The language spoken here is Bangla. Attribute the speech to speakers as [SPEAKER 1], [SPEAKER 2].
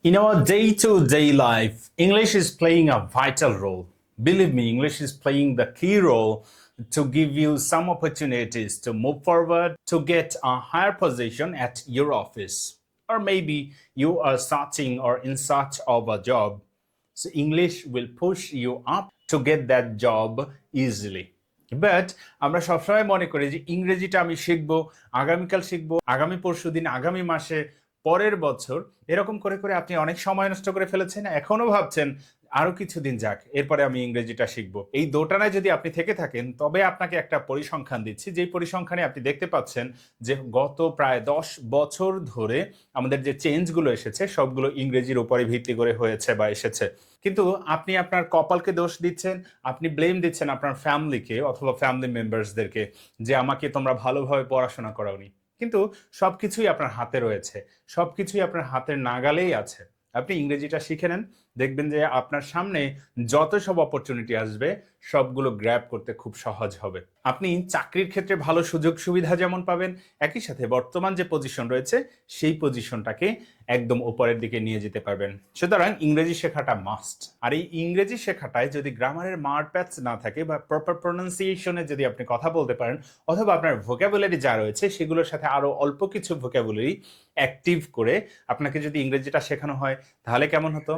[SPEAKER 1] In our day to day life, English is playing a vital role. Believe me, English is playing the key role to give you some opportunities to move forward, to get a higher position at your office. Or maybe you are searching or in search of a job. So, English will push you up to get that job easily. But আমরা সবসময় মনে করি যে ইংরেজিটা আমি শিখবো, আগামীকাল শিখবো, আগামী পরশুদিন, আগামী মাসে, পরের বছর, এরকম করে করে আপনি অনেক সময় নষ্ট করে ফেলেছেন। এখনো ভাবছেন আরো কিছুদিন যাক, এরপরে আমি ইংরেজিটা শিখবো। এই দোটানায় যদি আপনি থেকে থাকেন, তবে আপনাকে একটা পরিসংখ্যান দিচ্ছি, যেই পরিসংখ্যানে আপনি দেখতে পাচ্ছেন যে গত প্রায় 10 বছর ধরে আমাদের যে চেঞ্জগুলো এসেছে সবগুলো ইংরেজির উপরে ভিত্তি করে হয়েছে বা এসেছে। কিন্তু আপনি আপনার কপালকে দোষ দিচ্ছেন, আপনি ব্লেম দিচ্ছেন আপনার ফ্যামিলিকে অথবা ফ্যামিলি মেম্বার্সদেরকে যে আমাকে তোমরা ভালোভাবে পড়াশোনা করাওনি। কিন্তু সবকিছুই আপনার হাতে রয়েছে, সবকিছুই আপনার হাতের নাগালেই আছে। আপনি ইংরেজিটা শিখে নেন, দেখবেন যে আপনার সামনে যত সব অপরচুনিটি আসবে সবগুলো গ্র্যাব করতে খুব সহজ হবে। আপনি চাকরির ক্ষেত্রে ভালো সুযোগ সুবিধা যেমন পাবেন, একই সাথে বর্তমান যে পজিশন রয়েছে সেই পজিশনটাকে একদম উপরের দিকে নিয়ে যেতে পারবেন। সুতরাং ইংরেজি শেখাটা মাস্ট। আর এই ইংরেজি শেখাটায় যদি গ্রামারের মার প্যাচ না থাকে বা প্রপার প্রোনাউন্সিয়েশনে যদি আপনি কথা বলতে পারেন, অথবা আপনার ভোকাবুলারি যা রয়েছে সেগুলোর সাথে আরো অল্প কিছু ভোকাবুলারি অ্যাক্টিভ করে আপনাকে যদি ইংরেজিটা শেখানো হয়, তাহলে কেমন হতো?